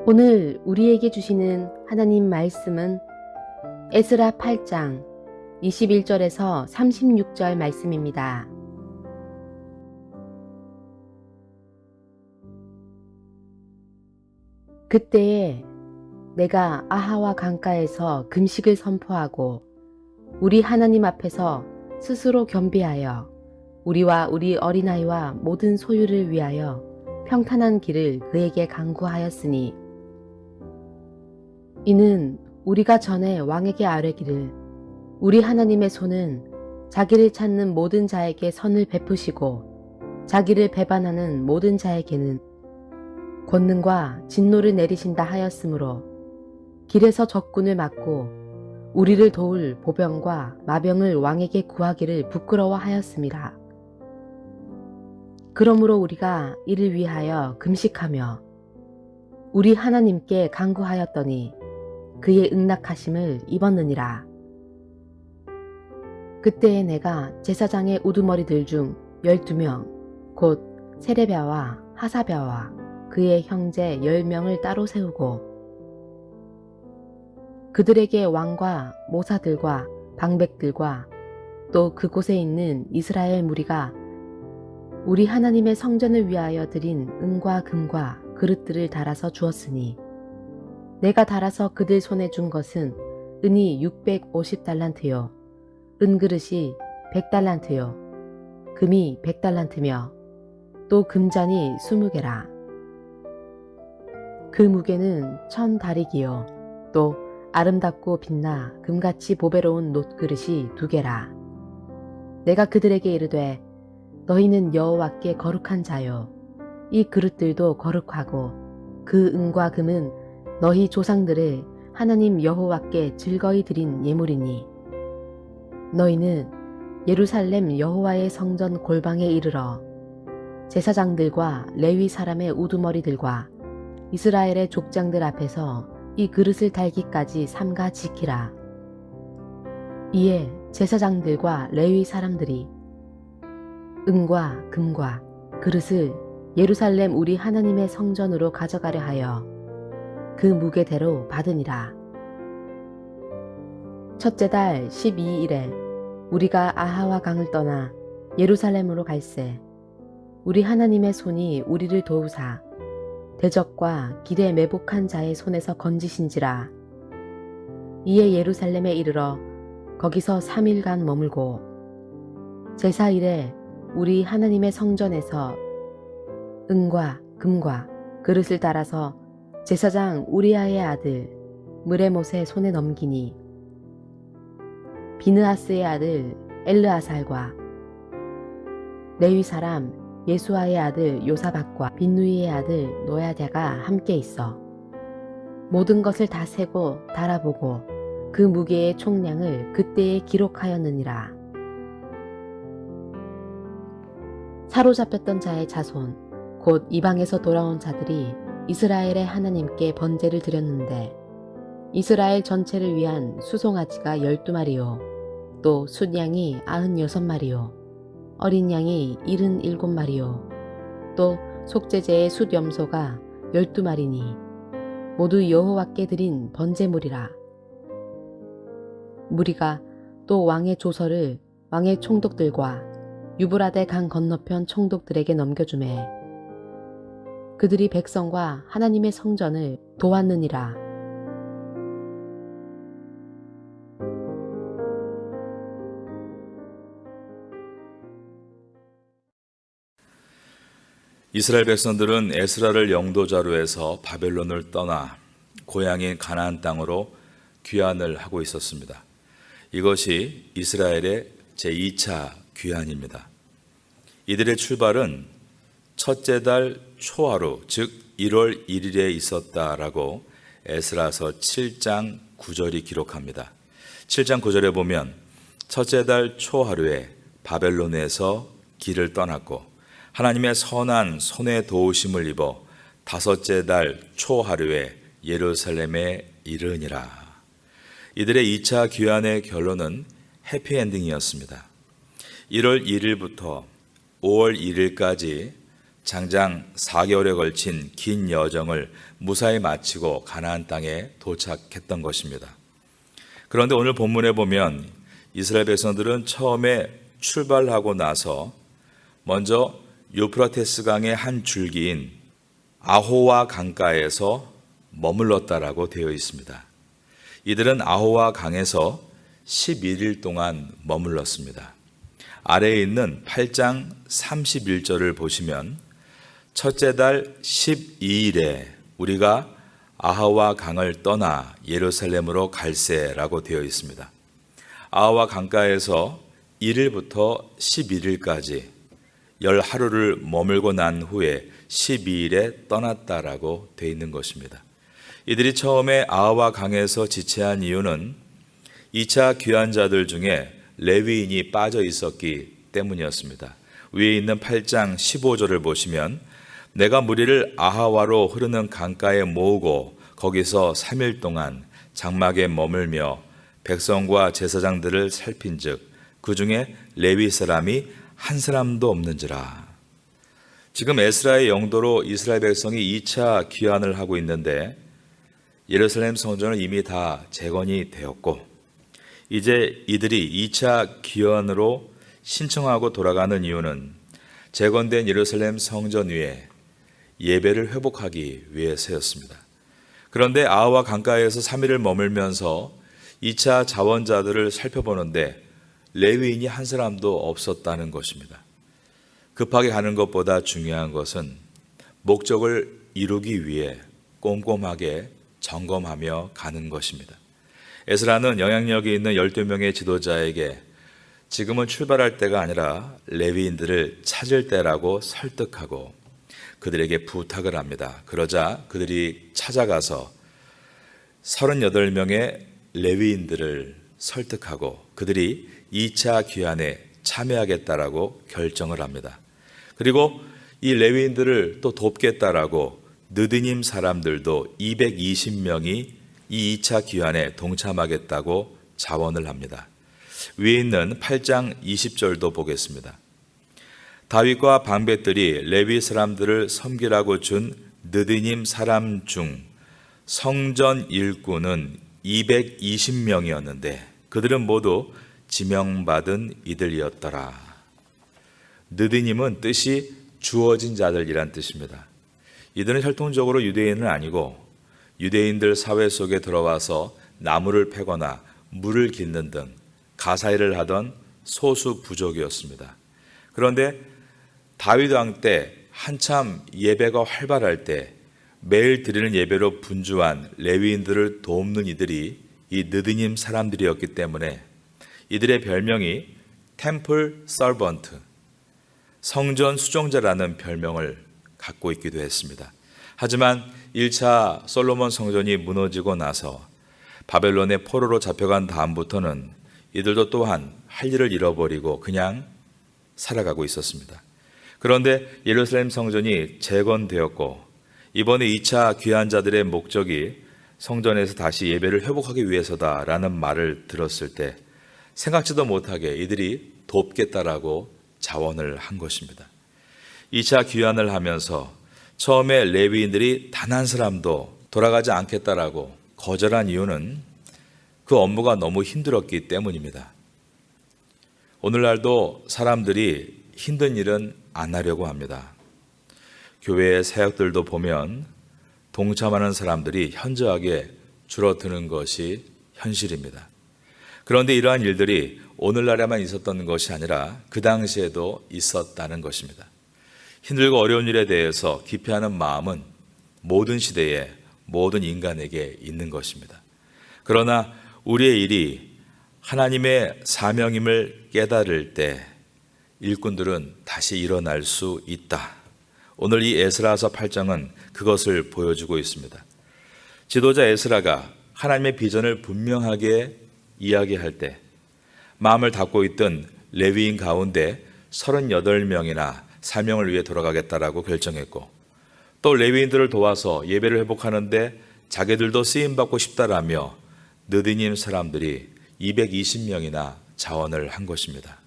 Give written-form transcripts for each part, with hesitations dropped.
오늘 우리에게 주시는 하나님 말씀은 에스라 8장 21절에서 36절 말씀입니다. 그때에 내가 아하와 강가에서 금식을 선포하고 우리 하나님 앞에서 스스로 겸비하여 우리와 우리 어린아이와 모든 소유를 위하여 평탄한 길을 그에게 간구하였으니 이는 우리가 전에 왕에게 아뢰기를 우리 하나님의 손은 자기를 찾는 모든 자에게 선을 베푸시고 자기를 배반하는 모든 자에게는 권능과 진노를 내리신다 하였으므로 길에서 적군을 막고 우리를 도울 보병과 마병을 왕에게 구하기를 부끄러워하였습니다. 그러므로 우리가 이를 위하여 금식하며 우리 하나님께 간구하였더니 그의 응낙하심을 입었느니라. 그때에 내가 제사장의 우두머리들 중 12명 곧 세레비아와 하사랴와 그의 형제 10명을 따로 세우고 그들에게 왕과 모사들과 방백들과 또 그곳에 있는 이스라엘 무리가 우리 하나님의 성전을 위하여 드린 은과 금과 그릇들을 달아서 주었으니 내가 달아서 그들 손에 준 것은 은이 650달란트요 은그릇이 100달란트요 금이 100달란트며 또 금잔이 20개라. 그 무게는 1000다리기요 또 아름답고 빛나 금같이 보배로운 놋그릇이 2개라. 내가 그들에게 이르되 너희는 여호와께 거룩한 자요 이 그릇들도 거룩하고 그 은과 금은 너희 조상들의 하나님 여호와께 즐거이 드린 예물이니 너희는 예루살렘 여호와의 성전 골방에 이르러 제사장들과 레위 사람의 우두머리들과 이스라엘의 족장들 앞에서 이 그릇을 달기까지 삼가 지키라. 이에 제사장들과 레위 사람들이 은과 금과 그릇을 예루살렘 우리 하나님의 성전으로 가져가려 하여 그 무게대로 받으니라. 첫째 달 12일에 우리가 아하와 강을 떠나 예루살렘으로 갈새 우리 하나님의 손이 우리를 도우사 대적과 길에 매복한 자의 손에서 건지신지라. 이에 예루살렘에 이르러 거기서 3일간 머물고 제4일에 우리 하나님의 성전에서 은과 금과 그릇을 달아서 제사장 우리아의 아들 무레못의 손에 넘기니 비느하스의 아들 엘르아살과 레위 사람 예수아의 아들 요사박과 빈누이의 아들 노야랴가 함께 있어 모든 것을 다 세고 달아보고 그 무게의 총량을 그때에 기록하였느니라. 사로잡혔던 자의 자손 곧 이방에서 돌아온 자들이 이스라엘의 하나님께 번제를 드렸는데 이스라엘 전체를 위한 수송아지가 12마리요 또 숫양이 96마리요 어린 양이 77마리요 또 속죄제의 숫염소가 12마리니 모두 여호와께 드린 번제물이라. 무리가 또 왕의 조서를 왕의 총독들과 유브라데 강 건너편 총독들에게 넘겨주매 그들이 백성과 하나님의 성전을 도왔느니라. 이스라엘 백성들은 에스라를 영도자로 해서 바벨론을 떠나 고향인 가나안 땅으로 귀환을 하고 있었습니다. 이것이 이스라엘의 제2차 귀환입니다. 이들의 출발은 첫째 달 초하루 즉 1월 1일에 있었다라고 에스라서 7장 9절이 기록합니다. 7장 9절에 보면 첫째 달 초하루에 바벨론에서 길을 떠났고 하나님의 선한 손에 도우심을 입어 다섯째 달 초하루에 예루살렘에 이르니라. 이들의 2차 귀환의 결론은 해피엔딩이었습니다. 1월 1일부터 5월 1일까지 장장 4개월에 걸친 긴 여정을 무사히 마치고 가나안 땅에 도착했던 것입니다. 그런데 오늘 본문에 보면 이스라엘 백성들은 처음에 출발하고 나서 먼저 유프라테스 강의 한 줄기인 아호와 강가에서 머물렀다라고 되어 있습니다. 이들은 아호와 강에서 11일 동안 머물렀습니다. 아래에 있는 8장 31절을 보시면 첫째 달 12일에 우리가 아하와 강을 떠나 예루살렘으로 갈새라고 되어 있습니다. 아하와 강가에서 1일부터 11일까지 10하루를 머물고 난 후에 12일에 떠났다라고 되어 있는 것입니다. 이들이 처음에 아하와 강에서 지체한 이유는 2차 귀환자들 중에 레위인이 빠져 있었기 때문이었습니다. 위에 있는 8장 15절을 보시면 내가 무리를 아하와로 흐르는 강가에 모으고 거기서 3일 동안 장막에 머물며 백성과 제사장들을 살핀즉 그 중에 레위 사람이 한 사람도 없는지라. 지금 에스라의 영도로 이스라엘 백성이 2차 귀환을 하고 있는데 예루살렘 성전은 이미 다 재건이 되었고 이제 이들이 2차 귀환으로 신청하고 돌아가는 이유는 재건된 예루살렘 성전 위에 예배를 회복하기 위해서였습니다. 그런데 아하와 강가에서 3일을 머물면서 2차 자원자들을 살펴보는데 레위인이 한 사람도 없었다는 것입니다. 급하게 가는 것보다 중요한 것은 목적을 이루기 위해 꼼꼼하게 점검하며 가는 것입니다. 에스라는 영향력이 있는 12명의 지도자에게 지금은 출발할 때가 아니라 레위인들을 찾을 때라고 설득하고 그들에게 부탁을 합니다. 그러자 그들이 찾아가서 38명의 레위인들을 설득하고 그들이 2차 귀환에 참여하겠다라고 결정을 합니다. 그리고 이 레위인들을 또 돕겠다라고 느드님 사람들도 220명이 이 2차 귀환에 동참하겠다고 자원을 합니다. 위에 있는 8장 20절도 보겠습니다. 다윗과 방백들이 레위 사람들을 섬기라고 준 느드님 사람 중 성전 일꾼은 220명이었는데 그들은 모두 지명받은 이들이었더라. 느드님은 뜻이 주어진 자들이란 뜻입니다. 이들은 혈통적으로 유대인은 아니고 유대인들 사회 속에 들어와서 나무를 패거나 물을 깃는 등 가사일을 하던 소수 부족이었습니다. 그런데 다윗 왕 때 한참 예배가 활발할 때 매일 드리는 예배로 분주한 레위인들을 돕는 이들이 이 느드님 사람들이었기 때문에 이들의 별명이 템플 서번트, 성전 수종자라는 별명을 갖고 있기도 했습니다. 하지만 1차 솔로몬 성전이 무너지고 나서 바벨론의 포로로 잡혀간 다음부터는 이들도 또한 할 일을 잃어버리고 그냥 살아가고 있었습니다. 그런데 예루살렘 성전이 재건되었고 이번에 2차 귀환자들의 목적이 성전에서 다시 예배를 회복하기 위해서다라는 말을 들었을 때 생각지도 못하게 이들이 돕겠다라고 자원을 한 것입니다. 2차 귀환을 하면서 처음에 레위인들이 단 한 사람도 돌아가지 않겠다라고 거절한 이유는 그 업무가 너무 힘들었기 때문입니다. 오늘날도 사람들이 힘든 일은 안 하려고 합니다. 교회의 사역들도 보면 동참하는 사람들이 현저하게 줄어드는 것이 현실입니다. 그런데 이러한 일들이 오늘날에만 있었던 것이 아니라 그 당시에도 있었다는 것입니다. 힘들고 어려운 일에 대해서 기피하는 마음은 모든 시대에 모든 인간에게 있는 것입니다. 그러나 우리의 일이 하나님의 사명임을 깨달을 때 일꾼들은 다시 일어날 수 있다. 오늘 이 에스라서 8장은 그것을 보여주고 있습니다. 지도자 에스라가 하나님의 비전을 분명하게 이야기할 때 마음을 닫고 있던 레위인 가운데 38명이나 사명을 위해 돌아가겠다라고 결정했고 또 레위인들을 도와서 예배를 회복하는데 자기들도 쓰임받고 싶다라며 느드님 사람들이 220명이나 자원을 한 것입니다.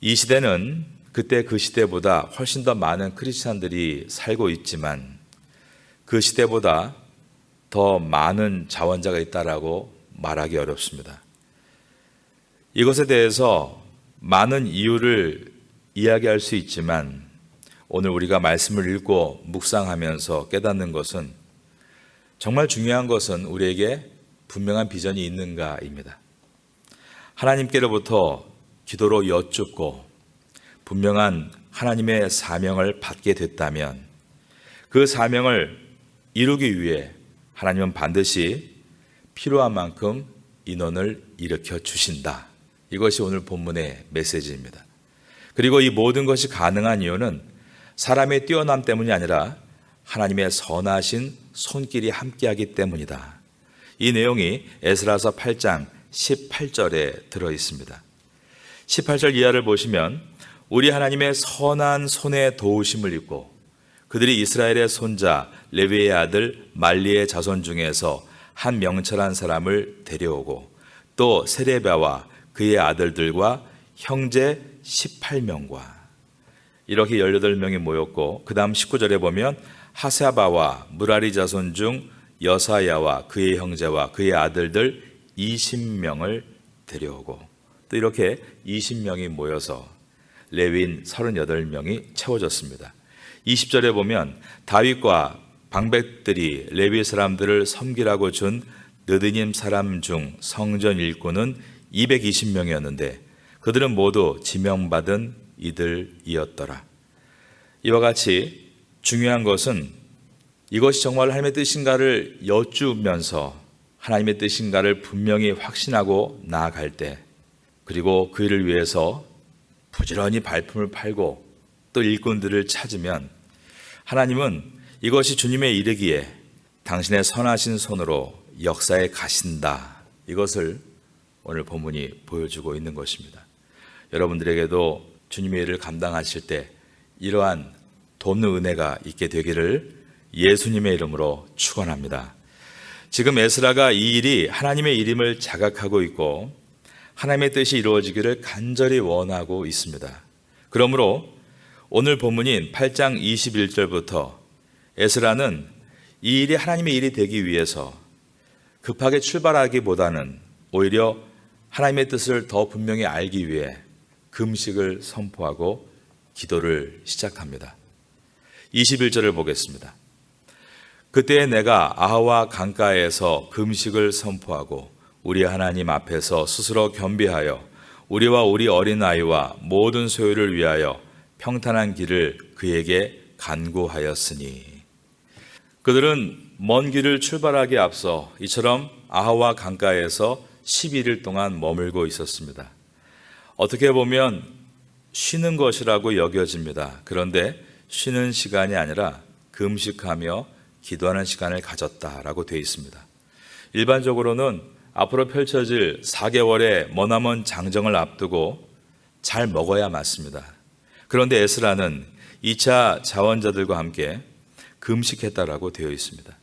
이 시대는 그때 그 시대보다 훨씬 더 많은 크리스찬들이 살고 있지만 그 시대보다 더 많은 자원자가 있다라고 말하기 어렵습니다. 이것에 대해서 많은 이유를 이야기할 수 있지만 오늘 우리가 말씀을 읽고 묵상하면서 깨닫는 것은 정말 중요한 것은 우리에게 분명한 비전이 있는가입니다. 하나님께로부터 기도로 여쭙고 분명한 하나님의 사명을 받게 됐다면 그 사명을 이루기 위해 하나님은 반드시 필요한 만큼 인원을 일으켜 주신다. 이것이 오늘 본문의 메시지입니다. 그리고 이 모든 것이 가능한 이유는 사람의 뛰어남 때문이 아니라 하나님의 선하신 손길이 함께하기 때문이다. 이 내용이 에스라서 8장 18절에 들어 있습니다. 18절 이하를 보시면 우리 하나님의 선한 손의 도우심을 입고 그들이 이스라엘의 손자 레위의 아들 말리의 자손 중에서 한 명철한 사람을 데려오고 또 세레비아와 그의 아들들과 형제 18명과 이렇게 18명이 모였고 그 다음 19절에 보면 하사바와 무라리 자손 중 여사야와 그의 형제와 그의 아들들 20명을 데려오고 또 이렇게 20명이 모여서 레위인 38명이 채워졌습니다. 20절에 보면 다윗과 방백들이 레위 사람들을 섬기라고 준 느드님 사람 중 성전 일꾼은 220명이었는데 그들은 모두 지명받은 이들이었더라. 이와 같이 중요한 것은 이것이 정말 하나님의 뜻인가를 여쭈면서 하나님의 뜻인가를 분명히 확신하고 나아갈 때 그리고 그 일을 위해서 부지런히 발품을 팔고 또 일꾼들을 찾으면 하나님은 이것이 주님의 이르기에 당신의 선하신 손으로 역사에 가신다. 이것을 오늘 본문이 보여주고 있는 것입니다. 여러분들에게도 주님의 일을 감당하실 때 이러한 돕는 은혜가 있게 되기를 예수님의 이름으로 축원합니다. 지금 에스라가 이 일이 하나님의 일임을 자각하고 있고 하나님의 뜻이 이루어지기를 간절히 원하고 있습니다. 그러므로 오늘 본문인 8장 21절부터 에스라는 이 일이 하나님의 일이 되기 위해서 급하게 출발하기보다는 오히려 하나님의 뜻을 더 분명히 알기 위해 금식을 선포하고 기도를 시작합니다. 21절을 보겠습니다. 그때 내가 아하와 강가에서 금식을 선포하고 우리 하나님 앞에서 스스로 겸비하여 우리와 우리 어린아이와 모든 소유를 위하여 평탄한 길을 그에게 간구하였으니 그들은 먼 길을 출발하기에 앞서 이처럼 아하와 강가에서 11일 동안 머물고 있었습니다. 어떻게 보면 쉬는 것이라고 여겨집니다. 그런데 쉬는 시간이 아니라 금식하며 기도하는 시간을 가졌다라고 되어 있습니다. 일반적으로는 앞으로 펼쳐질 4개월의 머나먼 장정을 앞두고 잘 먹어야 맞습니다. 그런데 에스라는 2차 자원자들과 함께 금식했다라고 되어 있습니다.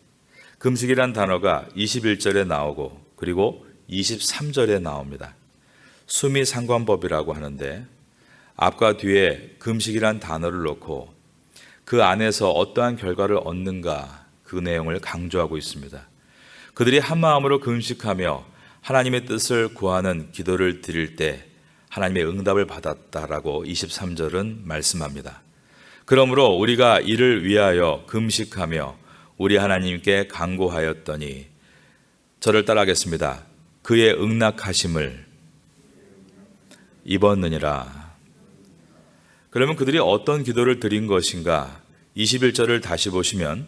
금식이란 단어가 21절에 나오고 그리고 23절에 나옵니다. 수미상관법이라고 하는데 앞과 뒤에 금식이란 단어를 놓고 그 안에서 어떠한 결과를 얻는가 그 내용을 강조하고 있습니다. 그들이 한 마음으로 금식하며 하나님의 뜻을 구하는 기도를 드릴 때 하나님의 응답을 받았다라고 23절은 말씀합니다. 그러므로 우리가 이를 위하여 금식하며 우리 하나님께 간구하였더니 저를 따라하겠습니다. 그의 응낙하심을 입었느니라. 그러면 그들이 어떤 기도를 드린 것인가? 21절을 다시 보시면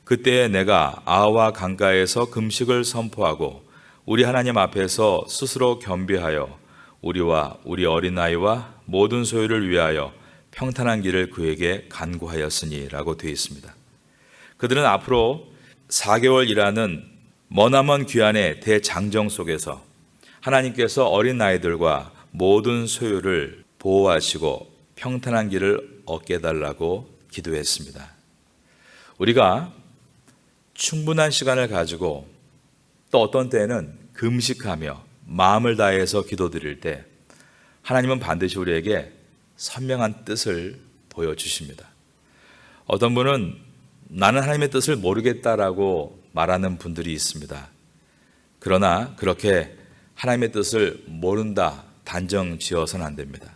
그때 내가 아하와 강가에서 금식을 선포하고 우리 하나님 앞에서 스스로 겸비하여 우리와 우리 어린아이와 모든 소유를 위하여 평탄한 길을 그에게 간구하였으니 라고 되어 있습니다. 그들은 앞으로 4개월이라는 머나먼 귀환의 대장정 속에서 하나님께서 어린아이들과 모든 소유를 보호하시고 평탄한 길을 얻게 해달라고 기도했습니다. 우리가 충분한 시간을 가지고 또 어떤 때에는 금식하며 마음을 다해서 기도드릴 때 하나님은 반드시 우리에게 선명한 뜻을 보여주십니다. 어떤 분은 나는 하나님의 뜻을 모르겠다라고 말하는 분들이 있습니다. 그러나 그렇게 하나님의 뜻을 모른다 단정 지어서는 안 됩니다.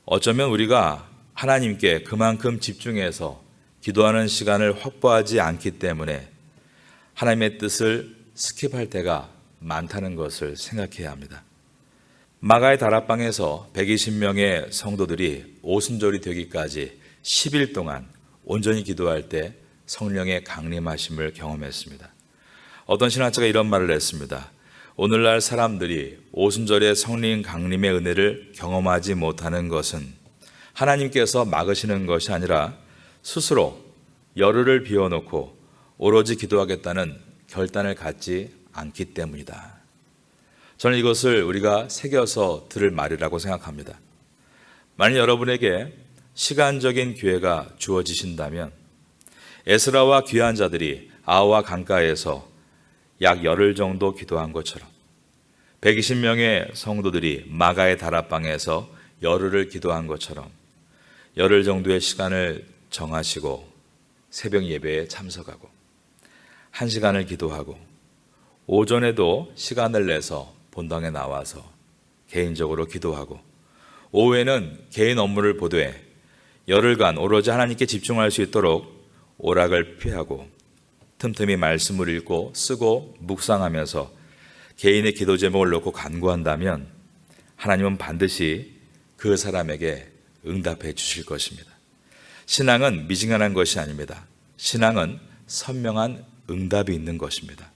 어쩌면 우리가 하나님께 그만큼 집중해서 기도하는 시간을 확보하지 않기 때문에 하나님의 뜻을 스킵할 때가 많다는 것을 생각해야 합니다. 마가의 다락방에서 120명의 성도들이 오순절이 되기까지 10일 동안 온전히 기도할 때 성령의 강림하심을 경험했습니다. 어떤 신학자가 이런 말을 했습니다. 오늘날 사람들이 오순절의 성령 강림의 은혜를 경험하지 못하는 것은 하나님께서 막으시는 것이 아니라 스스로 열흘을 비워놓고 오로지 기도하겠다는 결단을 갖지 않기 때문이다. 저는 이것을 우리가 새겨서 들을 말이라고 생각합니다. 만약 여러분에게 시간적인 기회가 주어지신다면 에스라와 귀한 자들이 아와 강가에서 약 열흘 정도 기도한 것처럼 120명의 성도들이 마가의 다락방에서 열흘을 기도한 것처럼 열흘 정도의 시간을 정하시고 새벽 예배에 참석하고 1시간을 기도하고 오전에도 시간을 내서 본당에 나와서 개인적으로 기도하고 오후에는 개인 업무를 보되 열흘간 오로지 하나님께 집중할 수 있도록 오락을 피하고 틈틈이 말씀을 읽고 쓰고 묵상하면서 개인의 기도 제목을 놓고 간구한다면 하나님은 반드시 그 사람에게 응답해 주실 것입니다. 신앙은 미진한 것이 아닙니다. 신앙은 선명한 응답이 있는 것입니다.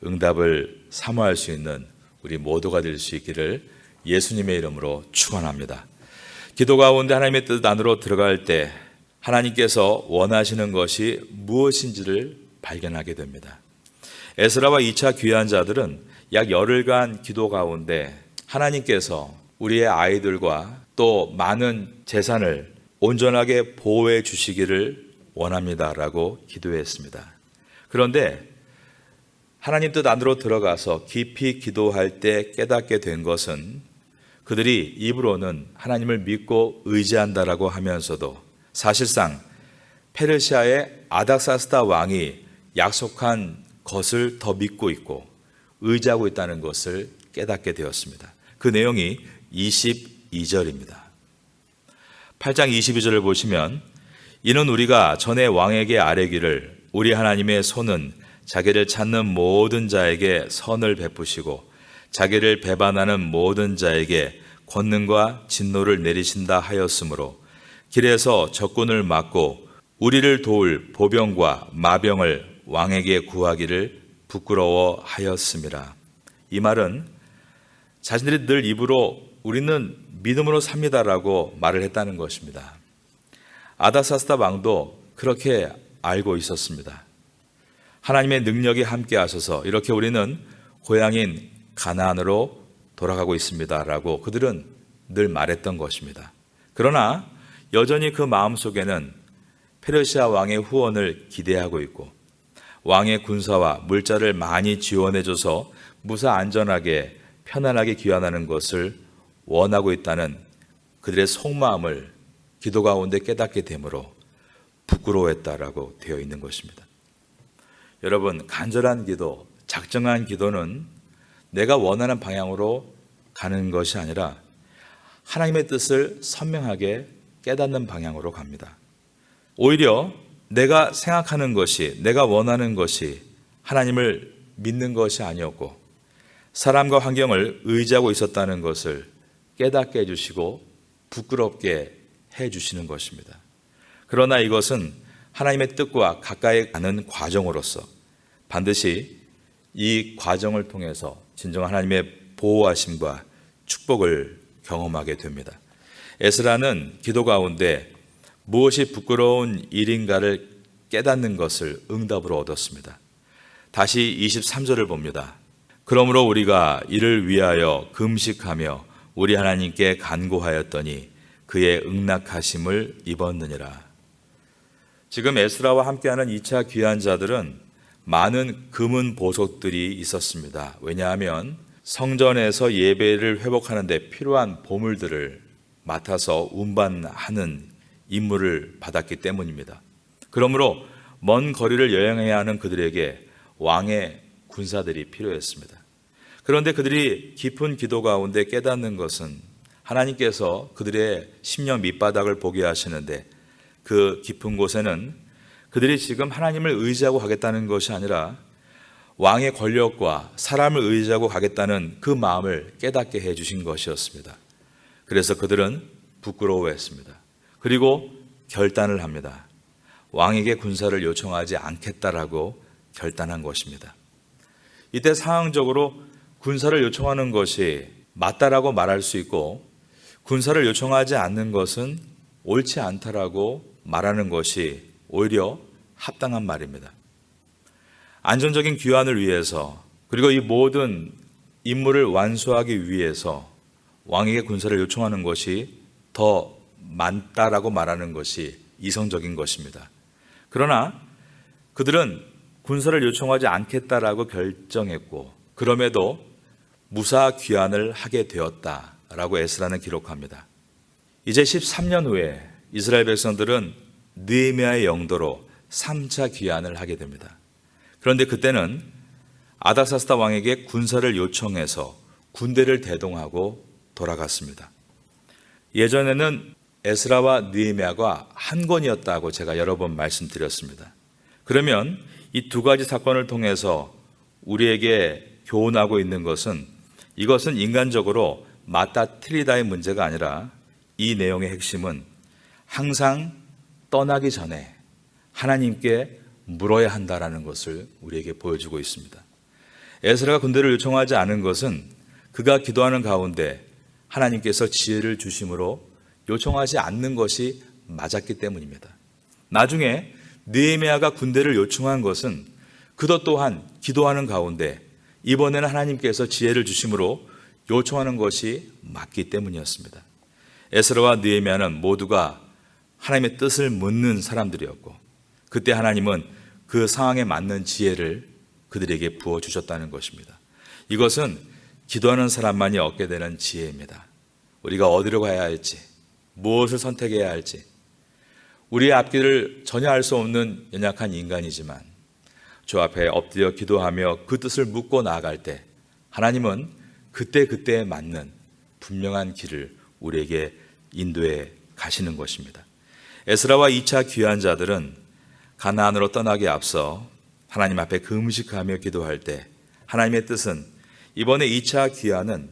응답을 사모할 수 있는 우리 모두가 될 수 있기를 예수님의 이름으로 축원합니다. 기도 가운데 하나님의 뜻 안으로 들어갈 때 하나님께서 원하시는 것이 무엇인지를 발견하게 됩니다. 에스라와 2차 귀한 자들은 약 열흘간 기도 가운데 하나님께서 우리의 아이들과 또 많은 재산을 온전하게 보호해 주시기를 원합니다라고 기도했습니다. 그런데 하나님 뜻 안으로 들어가서 깊이 기도할 때 깨닫게 된 것은 그들이 입으로는 하나님을 믿고 의지한다라고 하면서도 사실상 페르시아의 아닥사스다 왕이 약속한 것을 더 믿고 있고 의지하고 있다는 것을 깨닫게 되었습니다. 그 내용이 22절입니다. 8장 22절을 보시면 이는 우리가 전에 왕에게 아뢰기를 우리 하나님의 손은 자기를 찾는 모든 자에게 선을 베푸시고 자기를 배반하는 모든 자에게 권능과 진노를 내리신다 하였으므로 길에서 적군을 막고 우리를 도울 보병과 마병을 왕에게 구하기를 부끄러워하였음이라. 이 말은 자신들이 늘 입으로 우리는 믿음으로 삽니다라고 말을 했다는 것입니다. 아닥사스다 왕도 그렇게 알고 있었습니다. 하나님의 능력이 함께 하셔서 이렇게 우리는 고향인 가나안으로 돌아가고 있습니다라고 그들은 늘 말했던 것입니다. 그러나 여전히 그 마음속에는 페르시아 왕의 후원을 기대하고 있고 왕의 군사와 물자를 많이 지원해줘서 무사 안전하게 편안하게 귀환하는 것을 원하고 있다는 그들의 속마음을 기도 가운데 깨닫게 되므로 부끄러워했다라고 되어 있는 것입니다. 여러분, 간절한 기도, 작정한 기도는 내가 원하는 방향으로 가는 것이 아니라 하나님의 뜻을 선명하게 깨닫는 방향으로 갑니다. 오히려 내가 생각하는 것이, 내가 원하는 것이 하나님을 믿는 것이 아니었고 사람과 환경을 의지하고 있었다는 것을 깨닫게 해주시고 부끄럽게 해주시는 것입니다. 그러나 이것은 하나님의 뜻과 가까이 가는 과정으로서 반드시 이 과정을 통해서 진정한 하나님의 보호하심과 축복을 경험하게 됩니다. 에스라는 기도 가운데 무엇이 부끄러운 일인가를 깨닫는 것을 응답으로 얻었습니다. 다시 23절을 봅니다. 그러므로 우리가 이를 위하여 금식하며 우리 하나님께 간구하였더니 그의 응낙하심을 입었느니라. 지금 에스라와 함께하는 2차 귀한 자들은 많은 금은 보석들이 있었습니다. 왜냐하면 성전에서 예배를 회복하는 데 필요한 보물들을 맡아서 운반하는 임무를 받았기 때문입니다. 그러므로 먼 거리를 여행해야 하는 그들에게 왕의 군사들이 필요했습니다. 그런데 그들이 깊은 기도 가운데 깨닫는 것은 하나님께서 그들의 심령 밑바닥을 보게 하시는데 그 깊은 곳에는 그들이 지금 하나님을 의지하고 가겠다는 것이 아니라 왕의 권력과 사람을 의지하고 가겠다는 그 마음을 깨닫게 해주신 것이었습니다. 그래서 그들은 부끄러워했습니다. 그리고 결단을 합니다. 왕에게 군사를 요청하지 않겠다라고 결단한 것입니다. 이때 상황적으로 군사를 요청하는 것이 맞다라고 말할 수 있고 군사를 요청하지 않는 것은 옳지 않다라고 말하는 것이 오히려 합당한 말입니다. 안전적인 귀환을 위해서 그리고 이 모든 임무를 완수하기 위해서 왕에게 군사를 요청하는 것이 더 많다라고 말하는 것이 이성적인 것입니다. 그러나 그들은 군사를 요청하지 않겠다라고 결정했고 그럼에도 무사 귀환을 하게 되었다라고 에스라는 기록합니다. 이제 13년 후에 이스라엘 백성들은 느헤미야의 영도로 3차 귀환을 하게 됩니다. 그런데 그때는 아닥사스다 왕에게 군사를 요청해서 군대를 대동하고 돌아갔습니다. 예전에는 에스라와 느헤미야가 한 권이었다고 제가 여러 번 말씀드렸습니다. 그러면 이 두 가지 사건을 통해서 우리에게 교훈하고 있는 것은 이것은 인간적으로 맞다 틀리다의 문제가 아니라 이 내용의 핵심은 항상 떠나기 전에 하나님께 물어야 한다라는 것을 우리에게 보여주고 있습니다. 에스라가 군대를 요청하지 않은 것은 그가 기도하는 가운데 하나님께서 지혜를 주심으로 요청하지 않는 것이 맞았기 때문입니다. 나중에 느헤미야가 군대를 요청한 것은 그도 또한 기도하는 가운데 이번에는 하나님께서 지혜를 주심으로 요청하는 것이 맞기 때문이었습니다. 에스라와 느헤미야는 모두가 하나님의 뜻을 묻는 사람들이었고 그때 하나님은 그 상황에 맞는 지혜를 그들에게 부어주셨다는 것입니다. 이것은 기도하는 사람만이 얻게 되는 지혜입니다. 우리가 어디로 가야 할지, 무엇을 선택해야 할지, 우리의 앞길을 전혀 알 수 없는 연약한 인간이지만 주 앞에 엎드려 기도하며 그 뜻을 묻고 나아갈 때 하나님은 그때그때에 맞는 분명한 길을 우리에게 인도해 가시는 것입니다. 에스라와 2차 귀환자들은 가나안으로 떠나기 앞서 하나님 앞에 금식하며 기도할 때 하나님의 뜻은 이번에 2차 귀환은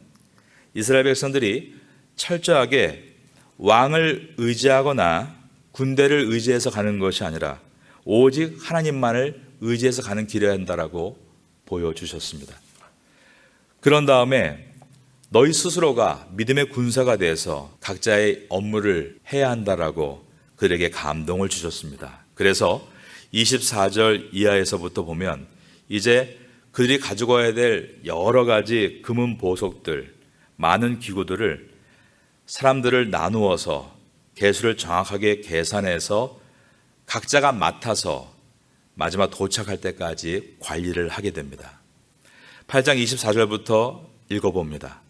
이스라엘 백성들이 철저하게 왕을 의지하거나 군대를 의지해서 가는 것이 아니라 오직 하나님만을 의지해서 가는 길이어야 한다라고 보여주셨습니다. 그런 다음에 너희 스스로가 믿음의 군사가 돼서 각자의 업무를 해야 한다라고 그들에게 감동을 주셨습니다. 그래서 24절 이하에서부터 보면 이제 그들이 가지고 와야 될 여러 가지 금은 보석들, 많은 기구들을 사람들을 나누어서 개수를 정확하게 계산해서 각자가 맡아서 마지막 도착할 때까지 관리를 하게 됩니다. 8장 24절부터 읽어봅니다.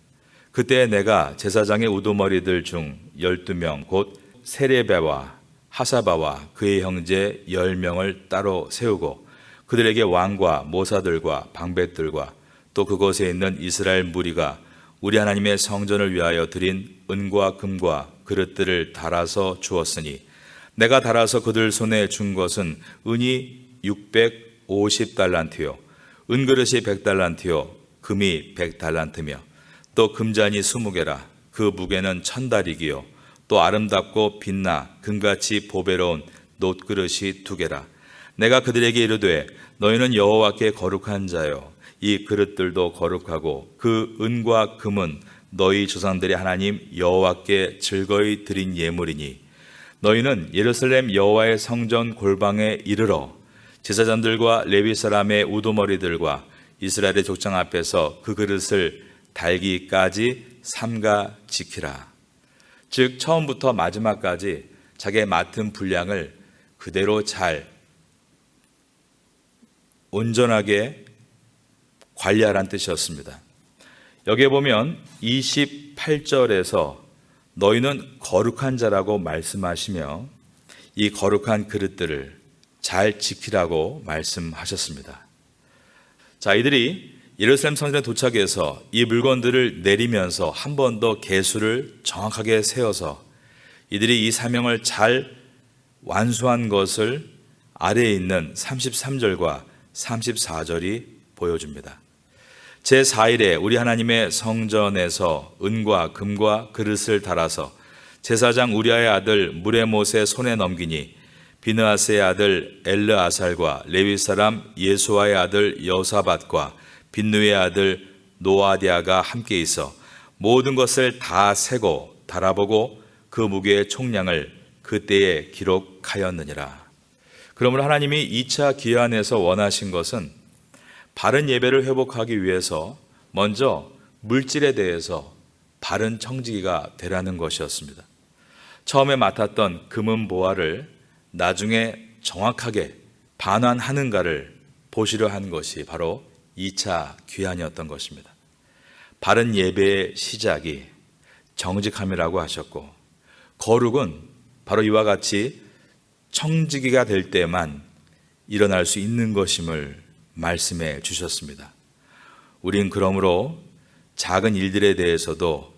그때 내가 제사장의 우두머리들 중 12명 곧 세레베와 하사바와 그의 형제 10명을 따로 세우고 그들에게 왕과 모사들과 방백들과 또 그곳에 있는 이스라엘 무리가 우리 하나님의 성전을 위하여 드린 은과 금과 그릇들을 달아서 주었으니 내가 달아서 그들 손에 준 것은 은이 650달란트요 은그릇이 100달란트요 금이 100달란트며 또 금잔이 20개라 그 무게는 1000달이기요 또 아름답고 빛나 금같이 보배로운 놋그릇이 2개라 내가 그들에게 이르되 너희는 여호와께 거룩한 자요 이 그릇들도 거룩하고 그 은과 금은 너희 조상들의 하나님 여호와께 즐거이 드린 예물이니 너희는 예루살렘 여호와의 성전 골방에 이르러 제사장들과 레위 사람의 우두머리들과 이스라엘의 족장 앞에서 그 그릇을 달기까지 삼가 지키라. 즉 처음부터 마지막까지 자기의 맡은 분량을 그대로 잘 온전하게 관리하라는 뜻이었습니다. 여기에 보면 28절에서 너희는 거룩한 자라고 말씀하시며 이 거룩한 그릇들을 잘 지키라고 말씀하셨습니다. 자, 이들이 예루살렘 성전에 도착해서 이 물건들을 내리면서 한 번 더 계수를 정확하게 세워서 이들이 이 사명을 잘 완수한 것을 아래에 있는 33절과 34절이 보여줍니다. 제4일에 우리 하나님의 성전에서 은과 금과 그릇을 달아서 제사장 우리아의 아들 무레못의 손에 넘기니 비느하스의 아들 엘르아살과 레위 사람 예수아의 아들 여사밧과 빈누의 아들 노아디아가 함께 있어 모든 것을 다 세고 달아보고 그 무게의 총량을 그때에 기록하였느니라. 그러므로 하나님이 2차 귀환에서 원하신 것은 바른 예배를 회복하기 위해서 먼저 물질에 대해서 바른 청지기가 되라는 것이었습니다. 처음에 맡았던 금은 보화를 나중에 정확하게 반환하는가를 보시려 한 것이 바로 2차 귀환이었던 것입니다. 바른 예배의 시작이 정직함이라고 하셨고, 거룩은 바로 이와 같이 청지기가 될 때만 일어날 수 있는 것임을 말씀해 주셨습니다. 우린 그러므로 작은 일들에 대해서도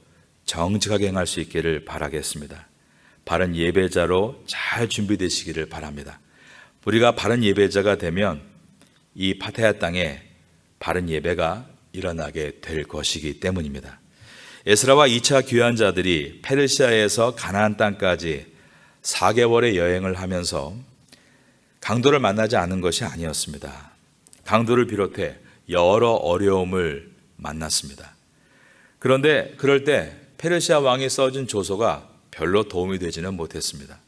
정직하게 행할 수 있기를 바라겠습니다. 바른 예배자로 잘 준비되시기를 바랍니다. 우리가 바른 예배자가 되면 이 파타야 땅에 바른 예배가 일어나게 될 것이기 때문입니다. 에스라와 2차 귀환자들이 페르시아에서 가나안 땅까지 4개월의 여행을 하면서 강도를 만나지 않은 것이 아니었습니다. 강도를 비롯해 여러 어려움을 만났습니다. 그런데 그럴 때 페르시아 왕이 써준 조서가 별로 도움이 되지는 못했습니다.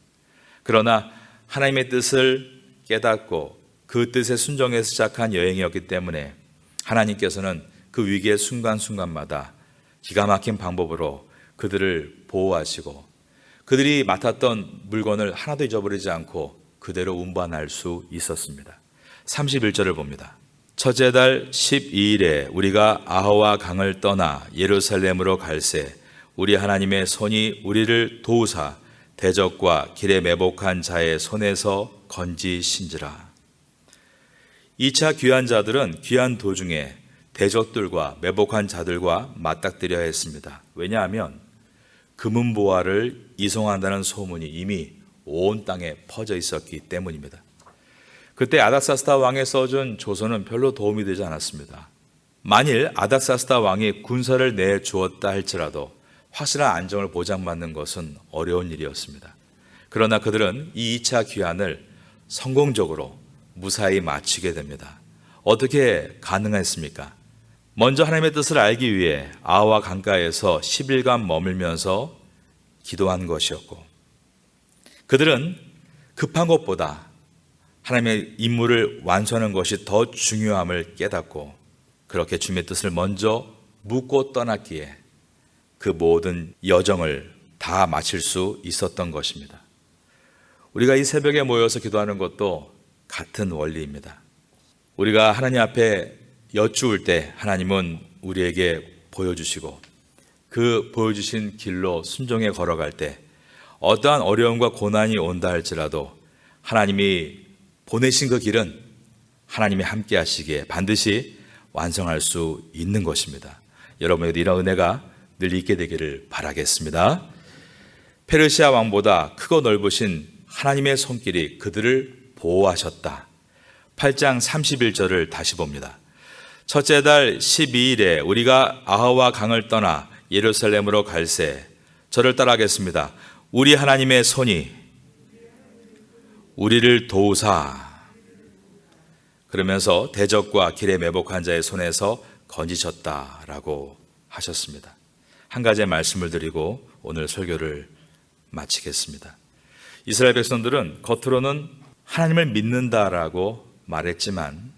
그러나 하나님의 뜻을 깨닫고 그 뜻에 순종해서 시작한 여행이었기 때문에 하나님께서는 그 위기의 순간순간마다 기가 막힌 방법으로 그들을 보호하시고 그들이 맡았던 물건을 하나도 잊어버리지 않고 그대로 운반할 수 있었습니다. 31절을 봅니다. 첫째 달 12일에 우리가 아하와 강을 떠나 예루살렘으로 갈새 우리 하나님의 손이 우리를 도우사 대적과 길에 매복한 자의 손에서 건지신지라. 2차 귀환자들은 귀환 도중에 대적들과 매복한 자들과 맞닥뜨려야 했습니다. 왜냐하면 금은보화를 이송한다는 소문이 이미 온 땅에 퍼져 있었기 때문입니다. 그때 아닥사스다 왕의 써준 조서는 별로 도움이 되지 않았습니다. 만일 아닥사스다 왕이 군사를 내주었다 할지라도 확실한 안정을 보장받는 것은 어려운 일이었습니다. 그러나 그들은 이 2차 귀환을 성공적으로 무사히 마치게 됩니다. 어떻게 가능했습니까? 먼저 하나님의 뜻을 알기 위해 아하와 강가에서 10일간 머물면서 기도한 것이었고, 그들은 급한 것보다 하나님의 임무를 완수하는 것이 더 중요함을 깨닫고 그렇게 주님의 뜻을 먼저 묻고 떠났기에 그 모든 여정을 다 마칠 수 있었던 것입니다. 우리가 이 새벽에 모여서 기도하는 것도 같은 원리입니다. 우리가 하나님 앞에 여쭈을 때 하나님은 우리에게 보여주시고 그 보여주신 길로 순종해 걸어갈 때 어떠한 어려움과 고난이 온다 할지라도 하나님이 보내신 그 길은 하나님이 함께 하시기에 반드시 완성할 수 있는 것입니다. 여러분에게 이런 은혜가 늘 있게 되기를 바라겠습니다. 페르시아 왕보다 크고 넓으신 하나님의 손길이 그들을 보호하셨다. 8장 31절을 다시 봅니다. 첫째 달 12일에 우리가 아하와 강을 떠나 예루살렘으로 갈새 저를 따라하겠습니다. 우리 하나님의 손이 우리를 도우사 그러면서 대적과 길에 매복한 자의 손에서 건지셨다라고 하셨습니다. 한 가지의 말씀을 드리고 오늘 설교를 마치겠습니다. 이스라엘 백성들은 겉으로는 하나님을 믿는다라고 말했지만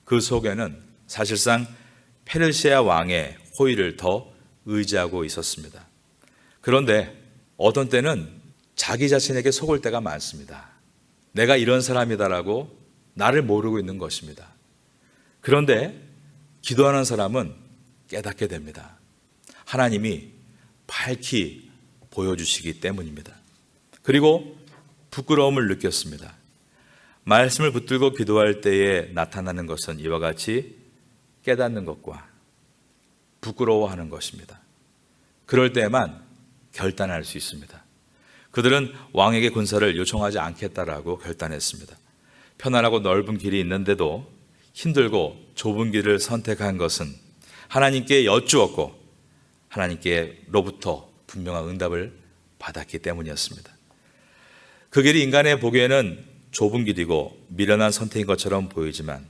그 속에는 사실상 페르시아 왕의 호의를 더 의지하고 있었습니다. 그런데 어떤 때는 자기 자신에게 속을 때가 많습니다. 내가 이런 사람이다라고 나를 모르고 있는 것입니다. 그런데 기도하는 사람은 깨닫게 됩니다. 하나님이 밝히 보여주시기 때문입니다. 그리고 부끄러움을 느꼈습니다. 말씀을 붙들고 기도할 때에 나타나는 것은 이와 같이 깨닫는 것과 부끄러워하는 것입니다. 그럴 때에만 결단할 수 있습니다. 그들은 왕에게 군사를 요청하지 않겠다라고 결단했습니다. 편안하고 넓은 길이 있는데도 힘들고 좁은 길을 선택한 것은 하나님께 여쭈었고 하나님께로부터 분명한 응답을 받았기 때문이었습니다. 그 길이 인간의 보기에는 좁은 길이고 미련한 선택인 것처럼 보이지만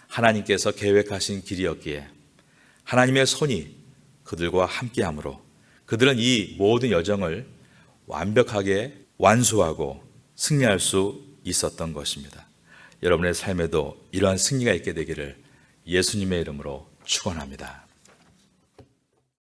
하나님께서 계획하신 길이었기에 하나님의 손이 그들과 함께함으로 그들은 이 모든 여정을 완벽하게 완수하고 승리할 수 있었던 것입니다. 여러분의 삶에도 이러한 승리가 있게 되기를 예수님의 이름으로 축원합니다.